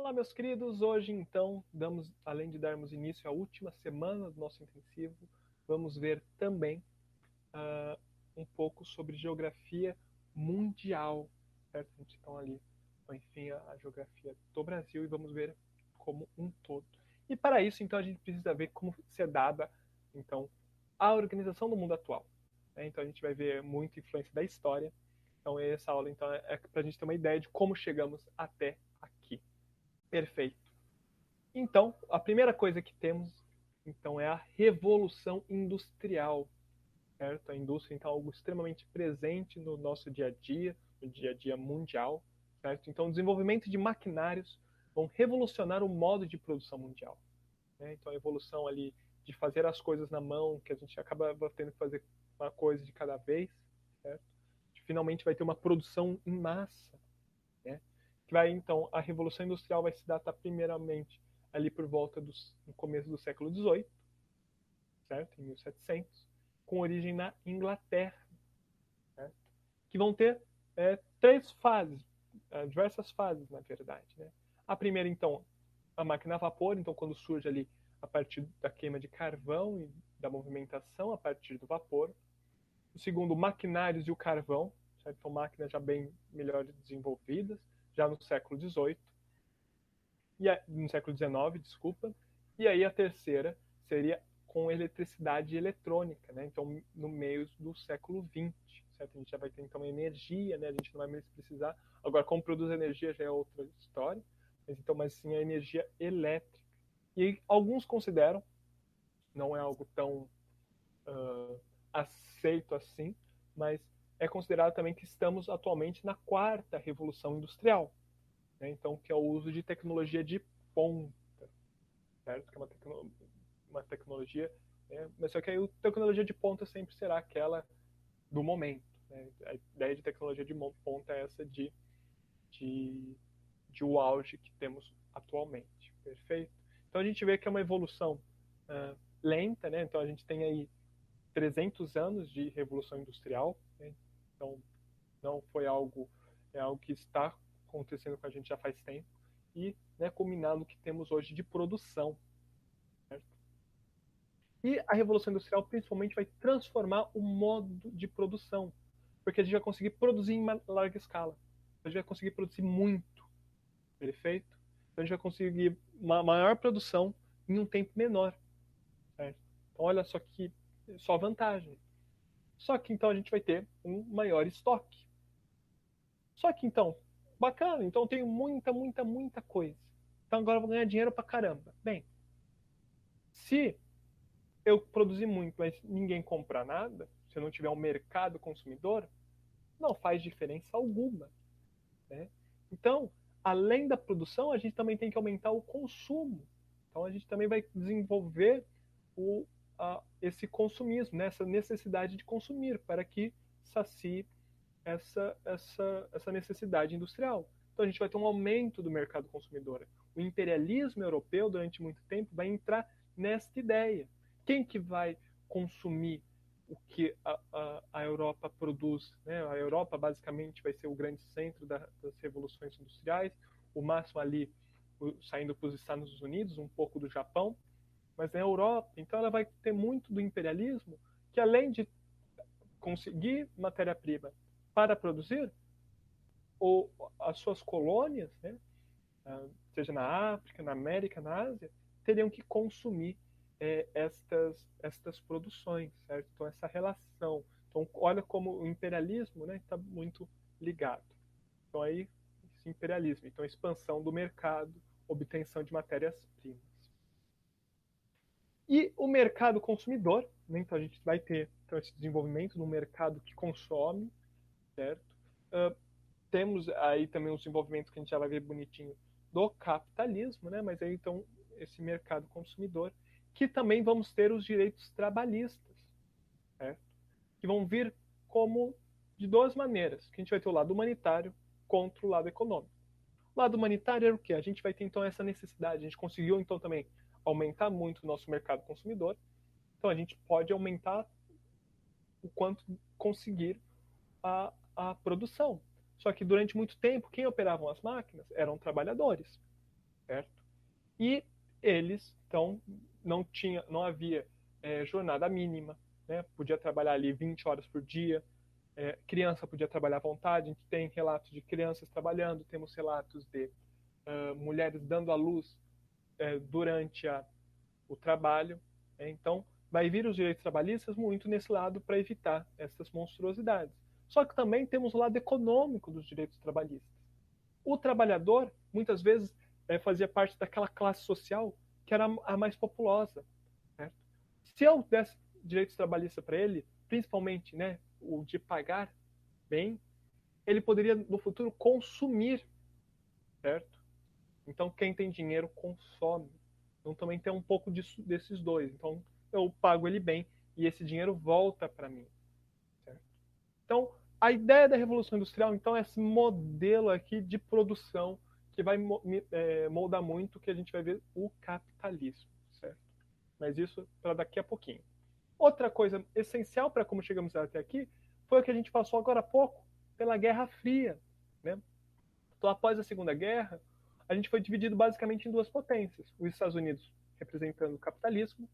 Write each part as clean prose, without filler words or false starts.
Olá, meus queridos. Hoje, então, além de darmos início à última semana do nosso intensivo, vamos ver também um pouco sobre geografia mundial, certo? A gente está ali, enfim, a geografia do Brasil e vamos ver como um todo. E para isso, então, a gente precisa ver como se é dada, então, a organização do mundo atual. Né? Então, a gente vai ver muita influência da história. Então, essa aula, então, é para a gente ter uma ideia de como chegamos até aqui. Perfeito. Então, a primeira coisa que temos, então, é a Revolução Industrial, certo? A indústria, então, é algo extremamente presente no nosso dia a dia, no dia a dia mundial, certo? Então, o desenvolvimento de maquinários vão revolucionar o modo de produção mundial, né? Então, a evolução ali de fazer as coisas na mão, que a gente acaba tendo que fazer uma coisa de cada vez, certo? Finalmente vai ter uma produção em massa, né? Que vai, então, a Revolução Industrial vai se datar primeiramente ali por volta no começo do século XVIII, certo? Em 1700, com origem na Inglaterra, certo? Que vão ter três fases, diversas fases, na verdade, né? A primeira, então, a máquina a vapor, então, quando surge ali a partir da queima de carvão e da movimentação a partir do vapor. O segundo, maquinários e o carvão, certo? Então, máquinas já bem melhor desenvolvidas, já no século XVIII, no século XIX, desculpa. E aí a terceira seria com eletricidade eletrônica, né? Então, no meio do século XX, certo? A gente já vai ter, então, energia, né? A gente não vai mais precisar. Agora, como produz energia já é outra história, mas sim a energia elétrica. E alguns consideram, não é algo tão aceito assim, mas é considerado também que estamos atualmente na quarta revolução industrial, né? Então, que é o uso de tecnologia de ponta, certo? Que é uma tecnologia, né? Mas só que a tecnologia de ponta sempre será aquela do momento, né? A ideia de tecnologia de ponta é essa de, de o auge que temos atualmente, perfeito? Então a gente vê que é uma evolução lenta, né? Então a gente tem aí 300 anos de revolução industrial, né? Então não foi algo, é algo que está acontecendo com a gente já faz tempo e, né, culminando o que temos hoje de produção, certo? E a revolução industrial principalmente vai transformar o modo de produção, porque a gente vai conseguir produzir em larga escala, a gente vai conseguir produzir muito, perfeito? Então a gente vai conseguir uma maior produção em um tempo menor, certo? Então olha só vantagem. Só que então a gente vai ter um maior estoque. Só que então, bacana, então eu tenho muita coisa. Então agora eu vou ganhar dinheiro pra caramba. Bem, se eu produzir muito, mas ninguém comprar nada, se eu não tiver um mercado consumidor, não faz diferença alguma, né? Então, além da produção, a gente também tem que aumentar o consumo. Então a gente também vai desenvolver esse consumismo, né? Essa necessidade de consumir para que sacie essa necessidade industrial. Então a gente vai ter um aumento do mercado consumidor. O imperialismo europeu, durante muito tempo, vai entrar nesta ideia. Quem que vai consumir o que a Europa produz? Né? A Europa, basicamente, vai ser o grande centro das revoluções industriais, o máximo ali saindo para os Estados Unidos, um pouco do Japão, mas na Europa, então ela vai ter muito do imperialismo, que além de conseguir matéria-prima para produzir, ou as suas colônias, né, seja na África, na América, na Ásia, teriam que consumir estas produções, certo? Então, essa relação. Então, olha como o imperialismo está muito ligado. Então, aí, esse imperialismo. Então, expansão do mercado, obtenção de matérias-primas. E o mercado consumidor, né? Então, a gente vai ter então, esse desenvolvimento no mercado que consome, certo? Temos aí também os desenvolvimentos que a gente já vai ver bonitinho do capitalismo, né? Mas aí então esse mercado consumidor, que também vamos ter os direitos trabalhistas, certo? Que vão vir como de duas maneiras, que a gente vai ter o lado humanitário contra o lado econômico. O lado humanitário é o que? A gente vai ter então essa necessidade, a gente conseguiu então também aumentar muito o nosso mercado consumidor, então a gente pode aumentar o quanto conseguir a produção. Só que durante muito tempo, quem operavam as máquinas eram trabalhadores. certo? E eles, então, não havia jornada mínima, né? Podia trabalhar ali 20 horas por dia, criança podia trabalhar à vontade, a gente tem relatos de crianças trabalhando, temos relatos de mulheres dando à luz durante o trabalho. Então, vai vir os direitos trabalhistas muito nesse lado para evitar essas monstruosidades. Só que também temos o lado econômico dos direitos trabalhistas. O trabalhador, muitas vezes, fazia parte daquela classe social que era a mais populosa. Certo? Se eu desse direitos trabalhistas para ele, principalmente né, o de pagar bem, ele poderia, no futuro, consumir, certo? Então, quem tem dinheiro consome. Então, também tem um pouco desses dois. Então, eu pago ele bem e esse dinheiro volta para mim. Certo? Então, a ideia da Revolução Industrial, então, é esse modelo aqui de produção que vai moldar muito o que a gente vai ver o capitalismo. Certo? Mas isso para daqui a pouquinho. Outra coisa essencial para como chegamos até aqui foi o que a gente passou agora há pouco, pela Guerra Fria. Né? Então, após a Segunda Guerra, a gente foi dividido basicamente em duas potências: os Estados Unidos representando o capitalismo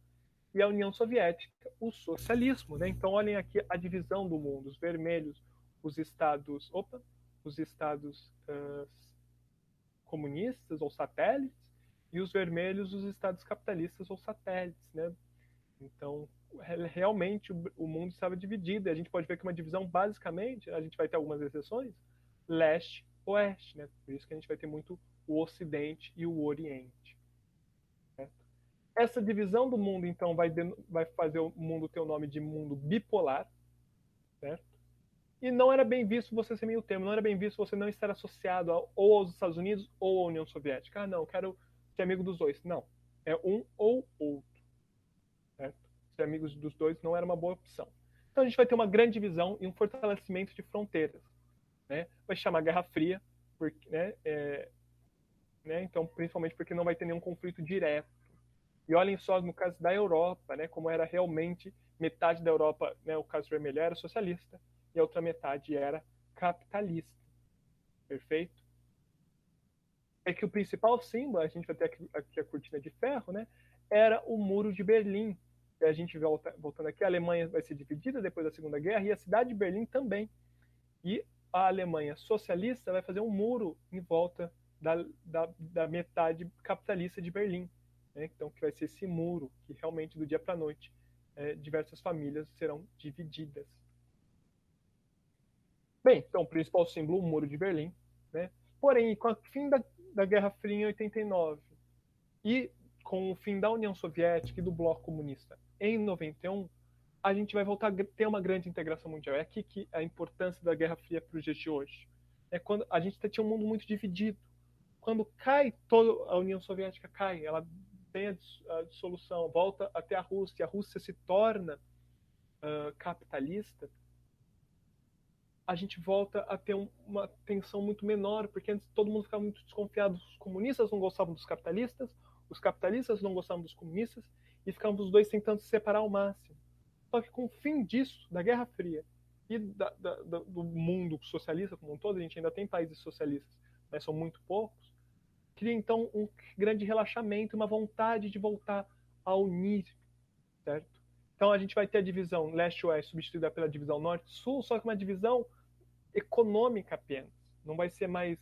e a União Soviética o socialismo. Né? Então, olhem aqui a divisão do mundo: os vermelhos, os estados comunistas ou satélites, e os vermelhos, os estados capitalistas ou satélites. Né? Então, realmente o mundo estava dividido. E a gente pode ver que uma divisão, basicamente, a gente vai ter algumas exceções, leste-oeste. Né? Por isso que a gente vai ter muito o Ocidente e o Oriente. Certo? Essa divisão do mundo, então, vai fazer o mundo ter o nome de mundo bipolar. Certo? E não era bem visto você ser meio termo, não era bem visto você não estar associado ou aos Estados Unidos ou à União Soviética. Ah, não, quero ser amigo dos dois. Não, é um ou outro. Certo? Ser amigos dos dois não era uma boa opção. Então a gente vai ter uma grande divisão e um fortalecimento de fronteiras. Né? Vai chamar Guerra Fria, porque, né? Então, principalmente porque não vai ter nenhum conflito direto. E olhem só no caso da Europa, né? Como era realmente metade da Europa, né? O caso vermelho era socialista e a outra metade era capitalista. Perfeito? É que o principal símbolo, a gente vai ter aqui a cortina de ferro, né? Era o Muro de Berlim. E a gente voltando aqui, a Alemanha vai ser dividida depois da Segunda Guerra e a cidade de Berlim também. E a Alemanha socialista vai fazer um muro em volta da metade capitalista de Berlim. Né? Então, que vai ser esse muro que realmente, do dia para a noite, diversas famílias serão divididas. Bem, então, o principal símbolo, o Muro de Berlim. Né? Porém, com o fim da Guerra Fria em 89 e com o fim da União Soviética e do Bloco Comunista em 91, a gente vai voltar a ter uma grande integração mundial. É aqui que a importância da Guerra Fria para os dias de hoje. É quando a gente tinha um mundo muito dividido. Quando cai toda a União Soviética, cai, ela tem a dissolução, volta até a Rússia se torna capitalista, a gente volta a ter uma tensão muito menor, porque antes todo mundo ficava muito desconfiado. Os comunistas não gostavam dos capitalistas, os capitalistas não gostavam dos comunistas, e ficavam os dois tentando se separar ao máximo. Só que com o fim disso, da Guerra Fria e do mundo socialista como um todo, a gente ainda tem países socialistas, mas são muito poucos, cria então um grande relaxamento, uma vontade de voltar a unir, certo? Então a gente vai ter a divisão leste-oeste substituída pela divisão norte-sul, só que uma divisão econômica apenas, não vai ser mais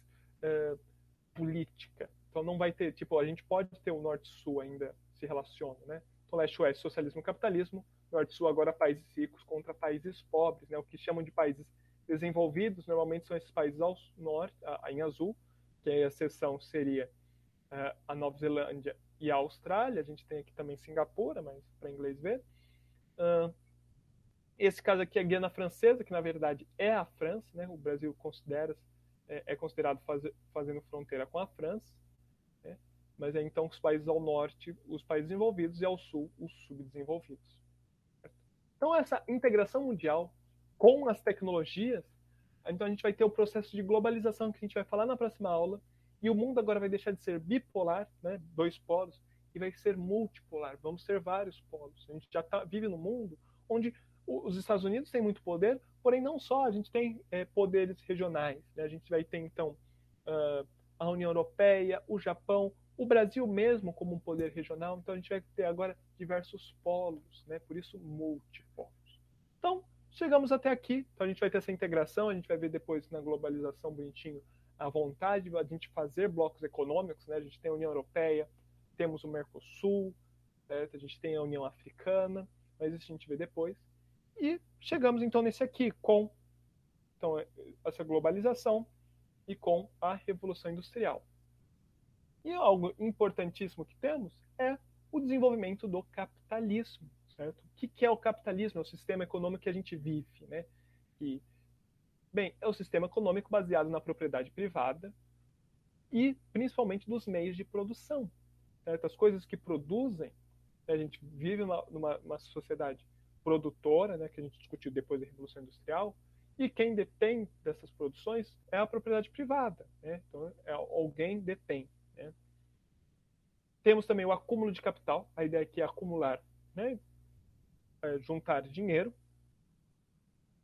política. Então não vai ter, tipo, a gente pode ter o norte-sul ainda se relaciona, né? Então leste-oeste, socialismo e capitalismo, norte-sul agora países ricos contra países pobres, né? O que chamam de países desenvolvidos normalmente são esses países ao norte, em azul, que a exceção seria a Nova Zelândia e a Austrália. A gente tem aqui também Singapura, mas para inglês ver. Esse caso aqui é a Guiana Francesa, que na verdade é a França, né? O Brasil é considerado fazendo fronteira com a França, né? Mas é então os países ao norte, os países desenvolvidos, e ao sul, os subdesenvolvidos. Então essa integração mundial com as tecnologias, então a gente vai ter o processo de globalização que a gente vai falar na próxima aula, e o mundo agora vai deixar de ser bipolar, né, dois polos, e vai ser multipolar. Vamos ter vários polos. A gente já vive num mundo onde os Estados Unidos têm muito poder, porém não só, a gente tem poderes regionais. Né? A gente vai ter, então, a União Europeia, o Japão, O Brasil mesmo, como um poder regional, então a gente vai ter agora diversos polos, né? Por isso multipolos. Então, chegamos até aqui, então a gente vai ter essa integração, a gente vai ver depois na globalização bonitinho a vontade de a gente fazer blocos econômicos, né? A gente tem a União Europeia, temos o Mercosul, certo? A gente tem a União Africana, mas isso a gente vê depois. E chegamos então nesse aqui, com então, essa globalização e com a Revolução Industrial. E algo importantíssimo que temos é o desenvolvimento do capitalismo, certo? O que é o capitalismo? É o sistema econômico que a gente vive, né? E, bem, é o sistema econômico baseado na propriedade privada e principalmente dos meios de produção, certo? As coisas que produzem, né? A gente vive numa sociedade produtora, né? Que a gente discutiu depois da Revolução Industrial, e quem detém dessas produções é a propriedade privada, né? Então, alguém detém, né? Temos também o acúmulo de capital, a ideia aqui é acumular, né? Juntar dinheiro.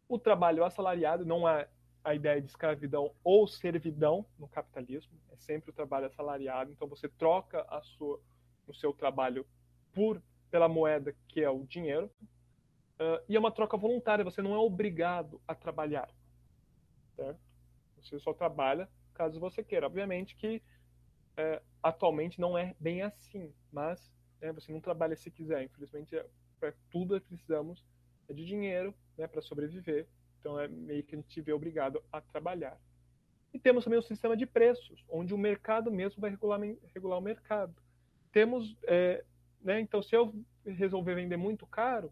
O trabalho assalariado, não há a ideia de escravidão ou servidão no capitalismo, é sempre o trabalho assalariado, então você troca o seu trabalho pela moeda que é o dinheiro, e é uma troca voluntária, você não é obrigado a trabalhar, certo? Você só trabalha caso você queira. Obviamente que atualmente não é bem assim, mas você não trabalha se quiser. Infelizmente, para tudo precisamos de dinheiro, né, para sobreviver. Então é meio que a gente vê obrigado a trabalhar. E temos também o sistema de preços, onde o mercado mesmo vai regular o mercado. Temos, né, então se eu resolver vender muito caro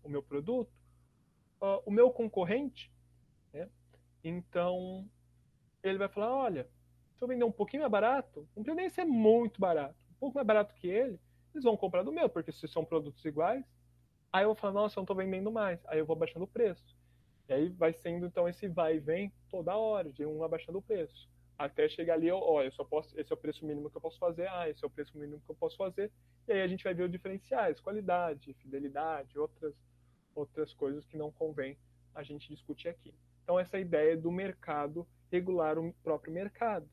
o meu produto, o meu concorrente, né, então ele vai falar, olha, se eu vender um pouquinho mais barato, não precisa nem ser muito barato, um pouco mais barato que ele, eles vão comprar do meu, porque se são produtos iguais, aí eu vou falar, nossa, eu não estou vendendo mais, aí eu vou abaixando o preço. E aí vai sendo então esse vai e vem toda hora, de um abaixando o preço. Até chegar ali, ó, eu só posso, esse é o preço mínimo que eu posso fazer, esse é o preço mínimo que eu posso fazer. E aí a gente vai ver os diferenciais, qualidade, fidelidade, outras coisas que não convém a gente discutir aqui. Então essa ideia do mercado regular o próprio mercado,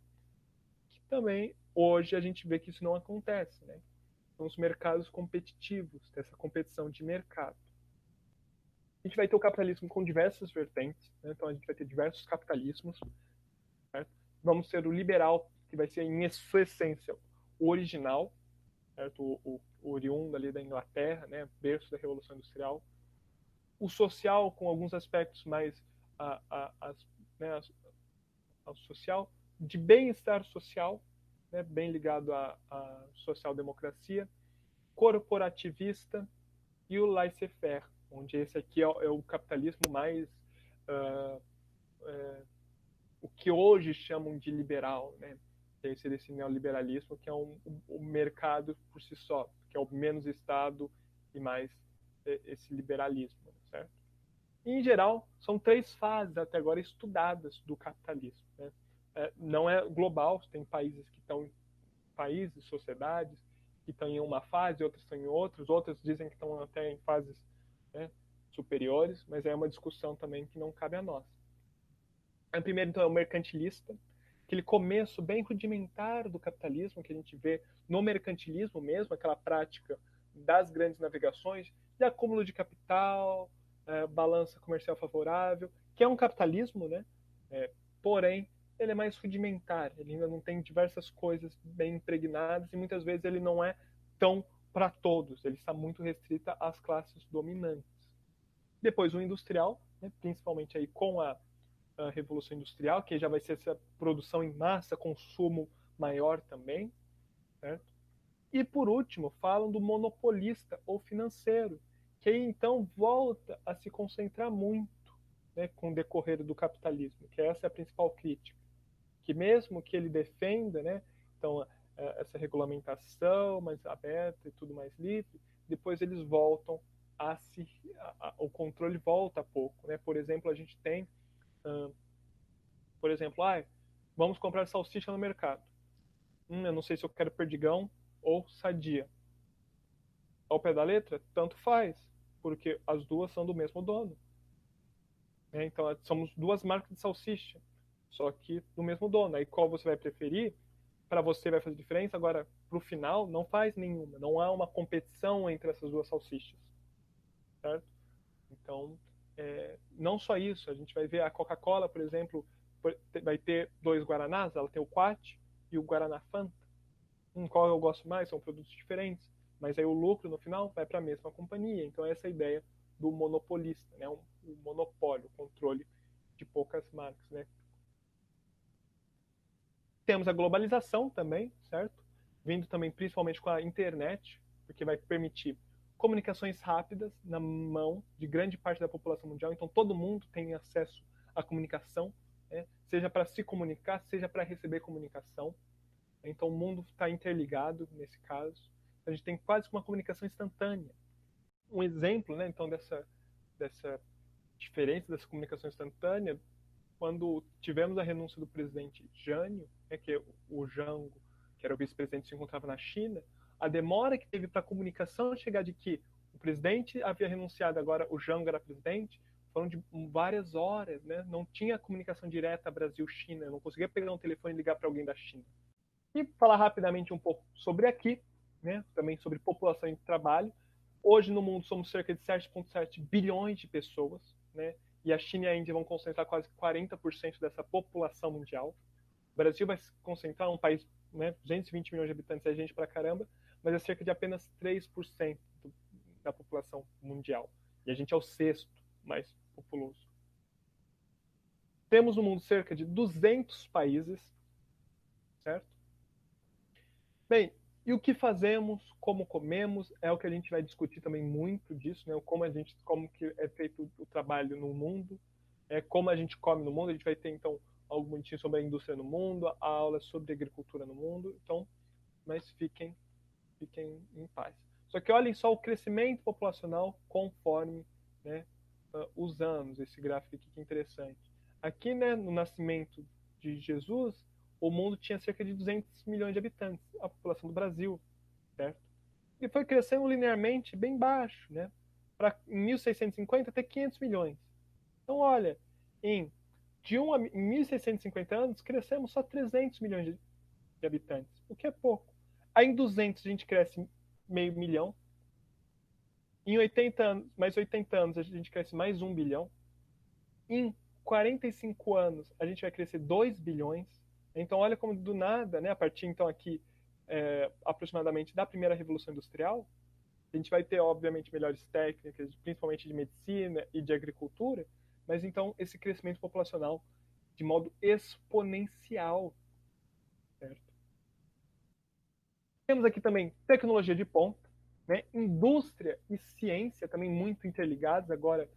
que também hoje a gente vê que isso não acontece, né? São os mercados competitivos, dessa competição de mercado. A gente vai ter o capitalismo com diversas vertentes, né? Então a gente vai ter diversos capitalismos, certo? Vamos ter o liberal, que vai ser em sua essência o original, certo? O oriundo ali da Inglaterra, né? Berço da Revolução Industrial. O social, com alguns aspectos mais né, ao social, de bem-estar social, né? Bem ligado à social-democracia, corporativista e o laissez-faire, onde esse aqui é o capitalismo mais uh, o que hoje chamam de liberal, né? Esse desse neoliberalismo, que é o mercado por si só, que é o menos Estado e mais esse liberalismo, certo? E, em geral, são 3 fases até agora estudadas do capitalismo, né? Não é global, tem países que estão países, sociedades que estão em uma fase, outras estão em outras dizem que estão até em fases, né, superiores, mas é uma discussão também que não cabe a nós. O primeiro, então, é o mercantilista, aquele começo bem rudimentar do capitalismo que a gente vê no mercantilismo mesmo, aquela prática das grandes navegações, de acúmulo de capital, balança comercial favorável, que é um capitalismo, né? Porém, ele é mais rudimentar, ele ainda não tem diversas coisas bem impregnadas e muitas vezes ele não é tão para todos, ele está muito restrita às classes dominantes. Depois o industrial, né, principalmente aí com a Revolução Industrial, que já vai ser essa produção em massa, consumo maior também, certo? E por último, falam do monopolista ou financeiro, que aí então volta a se concentrar muito, né, com o decorrer do capitalismo, que essa é a principal crítica, que mesmo que ele defenda, né, então essa regulamentação mais aberta e tudo mais livre, depois eles voltam o controle volta a pouco, né? Por exemplo, a gente tem por exemplo, vamos comprar salsicha no mercado. Eu não sei se eu quero perdigão ou sadia. Ao pé da letra, tanto faz, porque as duas são do mesmo dono. Né? Então, somos duas marcas de salsicha, só que do mesmo dono. Aí qual você vai preferir? para você vai fazer diferença, agora para o final não faz nenhuma. Não há uma competição entre essas duas salsichas, certo? Então, não só isso, a gente vai ver a Coca-Cola, por exemplo, vai ter dois Guaranás, ela tem o Quat e o Guaraná Fanta. Qual eu gosto mais, são produtos diferentes, mas aí o lucro no final vai para a mesma companhia. Então essa é a ideia do monopolista, né? O monopólio, o controle de poucas marcas, né? Temos a globalização também, certo? Vindo também principalmente com a internet, porque vai permitir comunicações rápidas na mão de grande parte da população mundial. Então todo mundo tem acesso à comunicação, né? Seja para se comunicar, seja para receber comunicação. Então o mundo está interligado nesse caso. A gente tem quase uma comunicação instantânea. Um exemplo, né, então dessa diferença dessa comunicação instantânea, quando tivemos a renúncia do presidente Jânio, né, que é o Jango, que era o vice-presidente, se encontrava na China, a demora que teve para a comunicação chegar de que o presidente havia renunciado, agora o Jango era presidente, foram de várias horas, né? Não tinha comunicação direta Brasil-China, eu não conseguia pegar um telefone e ligar para alguém da China. E falar rapidamente um pouco sobre aqui, né? Também sobre população de trabalho. Hoje no mundo somos cerca de 7,7 bilhões de pessoas, né? E a China e a Índia vão concentrar quase 40% dessa população mundial. O Brasil vai se concentrar um país, né, 220 milhões de habitantes, é gente pra caramba, mas é cerca de apenas 3% da população mundial. E a gente é o sexto mais populoso. Temos no mundo cerca de 200 países, certo? Bem, e o que fazemos, como comemos, é o que a gente vai discutir também muito disso, né? Como que é feito o trabalho no mundo, como a gente come no mundo. A gente vai ter então algo bonitinho sobre a indústria no mundo, a aula sobre agricultura no mundo. Então, mas fiquem em paz. Só que olhem só o crescimento populacional conforme, né, os anos. Esse gráfico aqui que é interessante. Aqui, né, no nascimento de Jesus, o mundo tinha cerca de 200 milhões de habitantes, a população do Brasil, certo? E foi crescendo linearmente bem baixo, né? Para em 1650 ter 500 milhões. Então, olha, em 1650 anos, crescemos só 300 milhões de habitantes, o que é pouco. Aí em 200 a gente cresce meio milhão. Em 80 anos, mais 80 anos a gente cresce mais 1 bilhão. Em 45 anos a gente vai crescer 2 bilhões. Então olha como do nada, né, a partir então aqui aproximadamente da primeira revolução industrial, a gente vai ter obviamente melhores técnicas, principalmente de medicina e de agricultura, mas então esse crescimento populacional de modo exponencial, certo? Temos aqui também tecnologia de ponta, né? Indústria e ciência também muito interligados agora,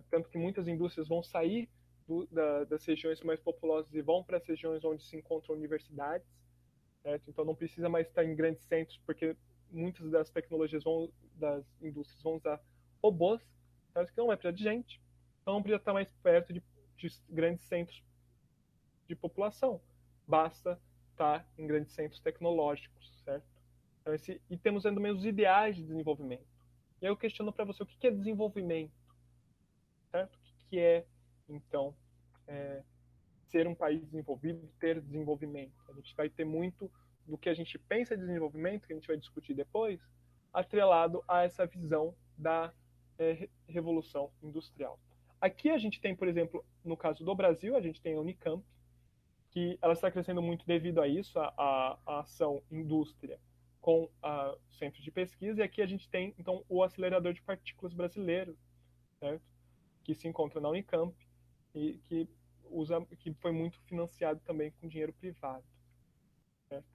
tanto que muitas indústrias vão sair das regiões mais populosas e vão para as regiões onde se encontram universidades, certo? Então não precisa mais estar em grandes centros, porque muitas das tecnologias das indústrias vão usar robôs, certo? Que não vai precisar de gente, então não precisa estar mais perto de grandes centros de população, basta estar em grandes centros tecnológicos, certo? Então, e temos também os ideais de desenvolvimento. E aí eu questiono para você o que é desenvolvimento, certo? O que é, então, ser um país desenvolvido, ter desenvolvimento. A gente vai ter muito do que a gente pensa de desenvolvimento, que a gente vai discutir depois, atrelado a essa visão da revolução industrial. Aqui a gente tem, por exemplo, no caso do Brasil, a gente tem a Unicamp, que ela está crescendo muito devido a isso, a ação indústria com o centro de pesquisa, e aqui a gente tem, então, o acelerador de partículas brasileiro, certo? Que se encontra na Unicamp e que foi muito financiado também com dinheiro privado, certo?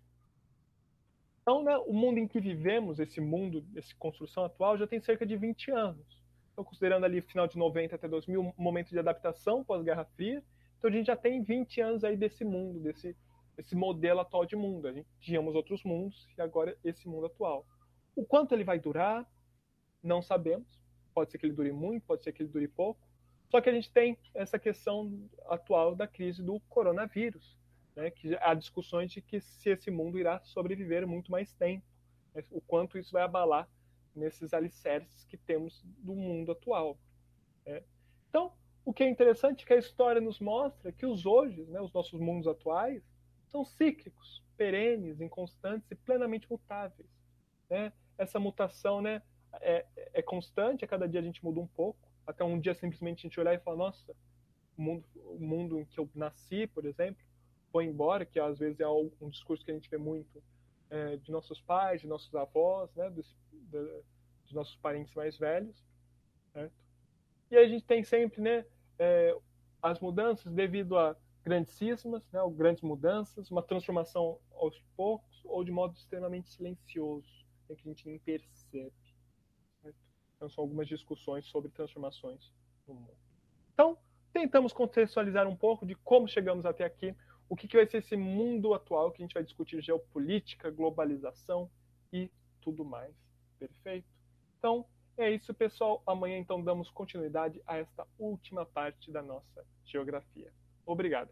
Então, né, o mundo em que vivemos, esse mundo, essa construção atual, já tem cerca de 20 anos. Então, considerando ali final de 90 até 2000, um momento de adaptação pós-Guerra Fria, então a gente já tem 20 anos aí desse mundo, desse modelo atual de mundo. A gente tínhamos outros mundos e agora esse mundo atual. O quanto ele vai durar, não sabemos. Pode ser que ele dure muito, pode ser que ele dure pouco. Só que a gente tem essa questão atual da crise do coronavírus, né? Que há discussões de que se esse mundo irá sobreviver muito mais tempo, né? O quanto isso vai abalar nesses alicerces que temos do mundo atual, né? Então, o que é interessante é que a história nos mostra que os hoje, né, os nossos mundos atuais, são cíclicos, perenes, inconstantes e plenamente mutáveis. Né? Essa mutação, né, é constante, a cada dia a gente muda um pouco, até um dia simplesmente a gente olhar e falar, nossa, o mundo em que eu nasci, por exemplo, foi embora, que às vezes é um discurso que a gente vê muito de nossos pais, de nossos avós, né, dos nossos parentes mais velhos, certo? E a gente tem sempre, né, as mudanças devido a grandes cismas, né, ou grandes mudanças, uma transformação aos poucos ou de modo extremamente silencioso, que a gente nem percebe. Certo? Então são algumas discussões sobre transformações no mundo. Então, tentamos contextualizar um pouco de como chegamos até aqui, o que vai ser esse mundo atual que a gente vai discutir geopolítica, globalização e tudo mais. Perfeito? Então, é isso, pessoal. Amanhã, então, damos continuidade a esta última parte da nossa geografia. Obrigado.